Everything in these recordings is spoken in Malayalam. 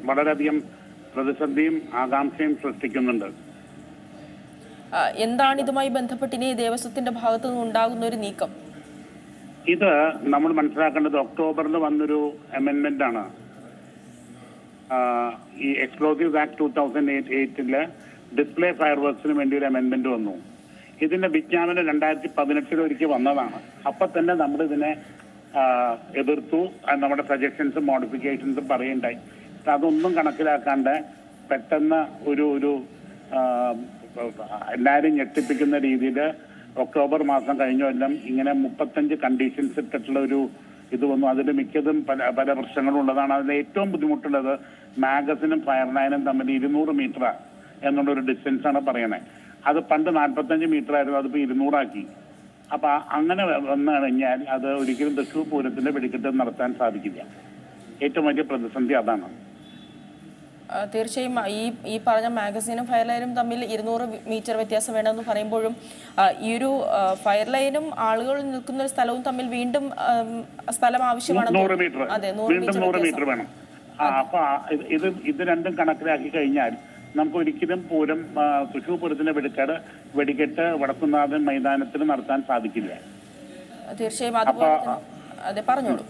വളരെയധികം പ്രതിസന്ധിയും ആകാംക്ഷയും സൃഷ്ടിക്കുന്നുണ്ട്. എന്താണ് ഇതുമായി ബന്ധപ്പെട്ട് ഇനി ദേവസ്വത്തിന്റെ ഭാഗത്തു നിന്ന് ഉണ്ടാകുന്ന ഒരു നീക്കം? ഇത് നമ്മൾ മനസ്സിലാക്കേണ്ടത് ഒക്ടോബറിൽ വന്നൊരു അമെൻമെന്റ് ആണ്. ഈ എക്സ്പ്ലോസീവ് ആക്ട് 2008 ഡിസ്പ്ലേ ഫയർ വർക്സിന് വേണ്ടി ഒരു അമെൻമെന്റ് വന്നു. ഇതിന്റെ വിജ്ഞാപനം 2018 ഒരിക്കൽ വന്നതാണ്. അപ്പൊ തന്നെ നമ്മളിതിനെ എതിർത്തു. നമ്മുടെ സജഷൻസും മോഡിഫിക്കേഷൻസും പറയുണ്ടായി. അതൊന്നും കണക്കിലാക്കാണ്ട് പെട്ടെന്ന് ഒരു എല്ലാവരും ഞെട്ടിപ്പിക്കുന്ന രീതിയിൽ ഒക്ടോബർ മാസം കഴിഞ്ഞ കൊല്ലം ഇങ്ങനെ 35 കണ്ടീഷൻസ് ഇട്ടിട്ടുള്ള ഒരു ഇത് വന്നു. അതിൽ മിക്കതും പല പ്രശ്നങ്ങളും ഉള്ളതാണ്. അതിൽ ഏറ്റവും ബുദ്ധിമുട്ടുള്ളത് മാഗസിനും ഫയർലൈനും തമ്മിൽ 200 മീറ്റർ എന്നുള്ളൊരു ഡിസ്റ്റൻസ് ആണ് പറയണേ. അത് പണ്ട് 45 മീറ്റർ ആയിരുന്നു, അതിപ്പോൾ 200 ആക്കി. അപ്പൊ അങ്ങനെ വന്നു കഴിഞ്ഞാൽ അത് ഒരിക്കലും തൃശ്ശൂർ പൂരത്തിന്റെ വെടിക്കെട്ട് നടത്താൻ സാധിക്കില്ല. ഏറ്റവും വലിയ പ്രതിസന്ധി അതാണ്. തീർച്ചയായും ഈ പറഞ്ഞ മാഗസീനും ഫയർ ലൈനും തമ്മിൽ 200 മീറ്റർ വ്യത്യാസം വേണമെന്ന് പറയുമ്പോഴും ഈ ഒരു ഫയർ ലൈനും ആളുകൾ നിൽക്കുന്ന ഒരു സ്ഥലവും തമ്മിൽ വീണ്ടും സ്ഥലം ആവശ്യമാണ്. 100 മീറ്റർ വേണം. അപ്പൊ ഇത് രണ്ടും കണക്കിലാക്കി കഴിഞ്ഞാൽ നമുക്ക് ഒരിക്കലും പൂരം തൃശ്ശൂർ പൂരത്തിന്റെ വെടിക്കെട്ട് വടക്കുന്നാഥൻ മൈതാനത്തിൽ നടത്താൻ സാധിക്കില്ല. തീർച്ചയായും അതെ, പറഞ്ഞോളൂ.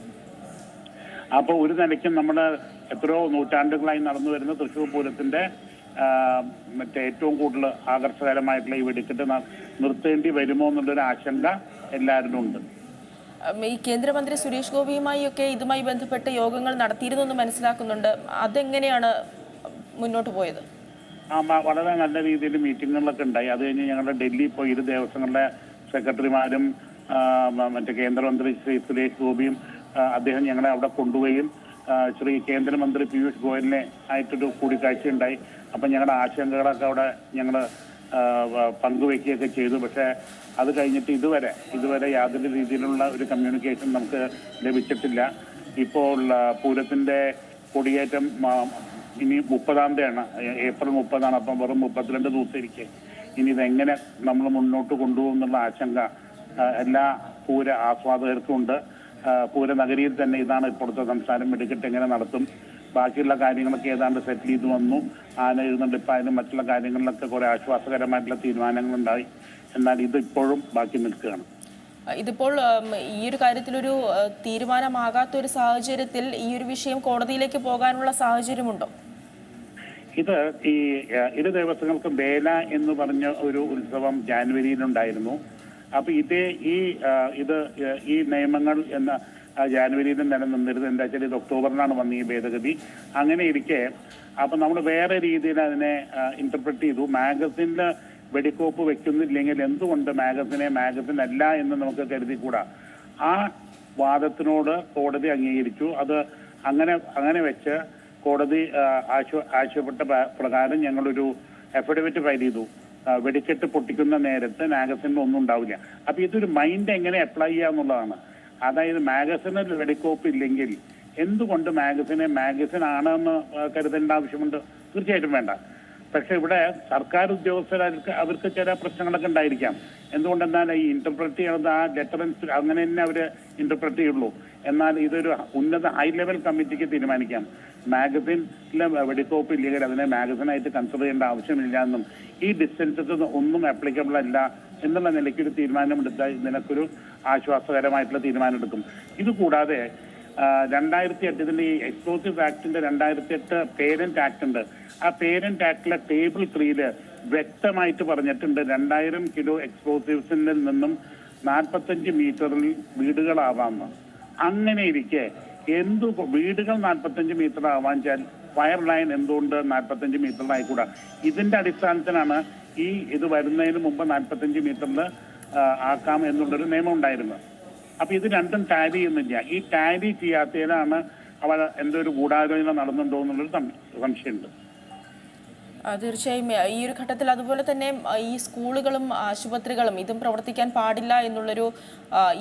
അപ്പൊ ഒരു നിലയ്ക്കും നമ്മുടെ എത്രയോ നൂറ്റാണ്ടുകളായി നടന്നു വരുന്ന തൃശ്ശൂർ പൂരത്തിന്റെ ഏറ്റവും കൂടുതൽ ആകർഷകരമായിട്ടുള്ള ഈ വെടിക്കെട്ട് നിർത്തേണ്ടി വരുമോ എന്നുള്ളൊരു ആശങ്ക എല്ലാവരിലും ഉണ്ട്. ഈ കേന്ദ്രമന്ത്രി സുരേഷ് ഗോപിയുമായി ഒക്കെ ഇതുമായി ബന്ധപ്പെട്ട് യോഗങ്ങൾ നടത്തിയിരുന്നു എന്ന് മനസ്സിലാക്കുന്നുണ്ട്. അതെങ്ങനെയാണ് മുന്നോട്ട് പോയത്? വളരെ നല്ല രീതിയിൽ മീറ്റിങ്ങുകളിലൊക്കെ ഉണ്ടായി. അത് കഴിഞ്ഞ് ഞങ്ങളുടെ ഡൽഹി പോയി ഇരു ദേവസ്വങ്ങളുടെ സെക്രട്ടറിമാരും കേന്ദ്രമന്ത്രി ശ്രീ സുരേഷ് ഗോപിയും അദ്ദേഹം ഞങ്ങളെ അവിടെ കൊണ്ടുപോയും ശ്രീ കേന്ദ്രമന്ത്രി പീയൂഷ് ഗോയലിനെ ആയിട്ടൊരു കൂടിക്കാഴ്ച ഉണ്ടായി. അപ്പം ഞങ്ങളുടെ ആശങ്കകളൊക്കെ അവിടെ ഞങ്ങൾ പങ്കുവെക്കുകയൊക്കെ ചെയ്തു. പക്ഷേ അത് കഴിഞ്ഞിട്ട് ഇതുവരെ യാതൊരു രീതിയിലുള്ള ഒരു കമ്മ്യൂണിക്കേഷൻ നമുക്ക് ലഭിച്ചിട്ടില്ല. ഇപ്പോൾ പൂരത്തിന്റെ കൊടിയേറ്റം ഇനി 30-ാം തീയതിയാണ്, ഏപ്രിൽ 30-ആണ്. അപ്പം വെറും 32 ദിവസം ഇരിക്കെ ഇനി ഇതെങ്ങനെ നമ്മൾ മുന്നോട്ട് കൊണ്ടുപോകും എന്നുള്ള ആശങ്ക എല്ലാ പൂര ആസ്വാദകർക്കും ഉണ്ട്. പൂരനഗരിയിൽ തന്നെ ഇതാണ് ഇപ്പോഴത്തെ സംസാരം. വെടിക്കെട്ട് എങ്ങനെ നടത്തും, ബാക്കിയുള്ള കാര്യങ്ങളൊക്കെ ഏതാണ്ട് സെറ്റിൽ ചെയ്ത് വന്നു. ആന എഴുന്നള്ളിപ്പായാലും മറ്റുള്ള കാര്യങ്ങളിലൊക്കെ കുറെ ആശ്വാസകരമായിട്ടുള്ള തീരുമാനങ്ങളുണ്ടായി. എന്നാൽ ഇതിപ്പോഴും ബാക്കി നിൽക്കുകയാണ്. ഇതിപ്പോൾ ഈ ഒരു കാര്യത്തിലൊരു തീരുമാനമാകാത്ത ഒരു സാഹചര്യത്തിൽ ഈ ഒരു വിഷയം കോടതിയിലേക്ക് പോകാനുള്ള സാഹചര്യമുണ്ടോ? ഇത് ഈ ഇരു ദിവസങ്ങൾക്ക് വേല എന്ന് പറഞ്ഞ ഒരു ഉത്സവം ജാനുവരിയിലുണ്ടായിരുന്നു. അപ്പൊ ഈ നിയമങ്ങൾ എന്ന ജാനുവരിയിൽ നിലനിന്നിരുന്നത്. എന്താ വെച്ചാൽ ഇത് ഒക്ടോബറിലാണ് വന്ന ഈ ഭേദഗതി. അങ്ങനെ ഇരിക്കെ അപ്പൊ നമ്മൾ വേറെ രീതിയിൽ അതിനെ ഇന്റർപ്രറ്റ് ചെയ്തു. മാഗസിനിൽ വെടിക്കോപ്പ് വെക്കുന്നില്ലെങ്കിൽ എന്തുകൊണ്ട് മാഗസിൻ അല്ല എന്ന് നമുക്ക് കരുതിക്കൂടാ. ആ വാദത്തിനോട് കോടതി അംഗീകരിച്ചു. അത് അങ്ങനെ വെച്ച് കോടതി ആവശ്യപ്പെട്ട പ്രകാരം ഞങ്ങളൊരു അഫിഡവിറ്റ് ഫയൽ ചെയ്തു. വെടിക്കെട്ട് പൊട്ടിക്കുന്ന നേരത്ത് മാഗസിനിൽ ഒന്നും ഉണ്ടാവില്ല. അപ്പൊ ഇതൊരു മൈൻഡ് എങ്ങനെ അപ്ലൈ ചെയ്യാന്നുള്ളതാണ്. അതായത് മാഗസിനിൽ വെടിക്കോപ്പ് ഇല്ലെങ്കിൽ എന്തുകൊണ്ട് മാഗസിൻ ആണെന്ന് കരുതേണ്ട ആവശ്യമുണ്ട്? തീർച്ചയായിട്ടും വേണ്ട. പക്ഷെ ഇവിടെ സർക്കാർ ഉദ്യോഗസ്ഥർക്ക് അവർക്ക് ചില പ്രശ്നങ്ങളൊക്കെ ഉണ്ടായിരിക്കാം. എന്തുകൊണ്ടെന്നാൽ ഈ ഇന്റർപ്രറ്റ് ചെയ്യുന്നത് ആ ലെറ്ററൻസ് അങ്ങനെ തന്നെ അവർ ഇന്റർപ്രറ്റ് ചെയ്യുള്ളൂ. എന്നാൽ ഇതൊരു ഉന്നത ഹൈ ലെവൽ കമ്മിറ്റിക്ക് തീരുമാനിക്കാം. മാഗസിനിലെ വെടിക്കോപ്പ് ഇല്ലെങ്കിൽ അതിനെ മാഗസിനായിട്ട് കൺസിഡർ ചെയ്യേണ്ട ആവശ്യമില്ല എന്നും ഈ ഡിസ്റ്റൻസസ് ഒന്നും ആപ്ലിക്കബിൾ അല്ല എന്നുള്ള നിലയ്ക്കൊരു തീരുമാനമെടുത്താൽ ഇതിനൊരു ആശ്വാസകരമായിട്ടുള്ള തീരുമാനം എടുക്കും. ഇതുകൂടാതെ 2008 ഇതിന്റെ ഈ എക്സ്പ്ലോസീവ് ആക്ടിന്റെ 2008 പേരന്റ് ആക്ട് ഉണ്ട്. ആ പേരന്റ് ആക്ടിലെ ടേബിൾ 3 വ്യക്തമായിട്ട് പറഞ്ഞിട്ടുണ്ട് 2000 കിലോ എക്സ്പ്ലോസീവ്സിൽ നിന്നും 45 മീറ്ററിൽ വീടുകളാവാമെന്ന്. അങ്ങനെ ഇരിക്കെ വീടുകൾ 45 മീറ്റർ ആവാൻ വെച്ചാൽ ഫയർ ലൈൻ എന്തുകൊണ്ട് 45 മീറ്ററിലായിക്കൂടാ? ഇതിന്റെ അടിസ്ഥാനത്തിലാണ് ഇത് വരുന്നതിന് മുമ്പ് 45 മീറ്ററിൽ ആക്കാം എന്നുള്ളൊരു നിയമം ഉണ്ടായിരുന്നത്. അപ്പൊ ഇത് രണ്ടും ടാലി ചെയ്യുന്നില്ല. ഈ ടാലി ചെയ്യാത്തതിനാണ് അവർ എന്തോ ഒരു ഗൂഢാലോചന നടന്നുണ്ടോ എന്നുള്ളൊരു സംശയമുണ്ട്. തീർച്ചയായും ഈ ഒരു ഘട്ടത്തിൽ അതുപോലെ തന്നെ ഈ സ്കൂളുകളും ആശുപത്രികളും ഇതും പ്രവർത്തിക്കാൻ പാടില്ല എന്നുള്ളൊരു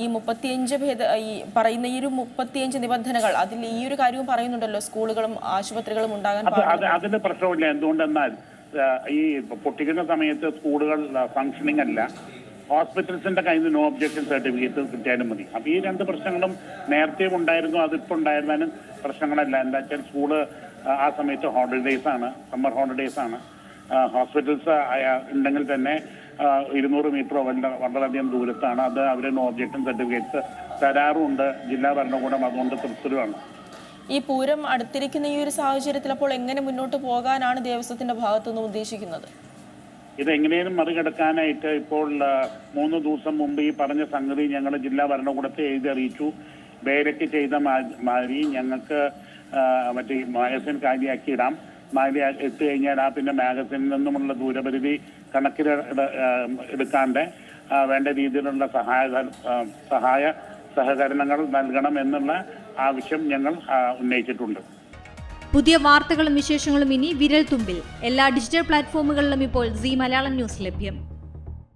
ഈ 35 നിബന്ധനകൾ അതിൽ ഈ ഒരു കാര്യവും പറയുന്നുണ്ടല്ലോ. സ്കൂളുകളും ആശുപത്രികളും ഉണ്ടാകാൻ പാടില്ല. അതിന് പ്രശ്നമില്ല. എന്തുകൊണ്ടെന്നാൽ ഈ പൊട്ടിക്കുന്ന സമയത്ത് സ്കൂളുകൾ ഫങ്ഷനിങ് അല്ല. ഹോസ്പിറ്റൽസിന്റെ കയ്യിൽ നിന്ന് നോ ഒബ്ജക്ഷൻ സർട്ടിഫിക്കറ്റ് കിട്ടിയാലും മതി. അപ്പൊ ഈ രണ്ട് പ്രശ്നങ്ങളും നേരത്തെ ഉണ്ടായിരുന്നു, അതിപ്പോൾ ഉണ്ടായിരുന്നാലും പ്രശ്നങ്ങളല്ല. എന്താ വെച്ചാൽ സ്കൂള് ആ സമയത്ത് ഹോളിഡേയ്സ് ആണ്, സമ്മർ ഹോളിഡേയ്സ് ആണ്. ഹോസ്പിറ്റൽസ് ഉണ്ടെങ്കിൽ തന്നെ 200 മീറ്റർ വളരെയധികം ദൂരത്താണ്. അത് അവർ നോ ഒബ്ജക്ഷൻ സർട്ടിഫിക്കറ്റ്സ് തരാറുമുണ്ട് ജില്ലാ ഭരണകൂടം. അതുകൊണ്ട് തൃശ്ശൂരാണ്. ഈ പൂരം അടുത്തിരിക്കുന്ന ഈ ഒരു സാഹചര്യത്തിൽ അപ്പോൾ എങ്ങനെ മുന്നോട്ട് പോകാനാണ് ദേവസ്വത്തിന്റെ ഭാഗത്തുനിന്ന് ഉദ്ദേശിക്കുന്നത്? ഇതെങ്ങനെയും മറികടക്കാനായിട്ട് ഇപ്പോൾ 3 ദിവസം മുമ്പ് ഈ പറഞ്ഞ സംഗതി ഞങ്ങൾ ജില്ലാ ഭരണകൂടത്തെ എഴുതി അറിയിച്ചു. ബേരക്ക് ചെയ്ത മാതിരി ഞങ്ങൾക്ക് മറ്റേ മാഗസിൻ കാര്യമാക്കി ഇടാം. ഇട്ട് കഴിഞ്ഞാൽ പിന്നെ മാഗസിനിൽ നിന്നുമുള്ള ദൂരപരിധി കണക്കിൽ എടുക്കാണ്ട് വേണ്ട രീതിയിലുള്ള സഹായ സഹകരണങ്ങൾ നൽകണം എന്നുള്ള ആവശ്യം ഞങ്ങൾ ഉന്നയിച്ചിട്ടുണ്ട്. പുതിയ വാർത്തകളും വിശേഷങ്ങളും ഇനി വിരൽ തുമ്പിൽ. എല്ലാ ഡിജിറ്റൽ പ്ലാറ്റ്ഫോമുകളിലും ഇപ്പോൾ സീ മലയാളം ന്യൂസ് ലഭ്യം.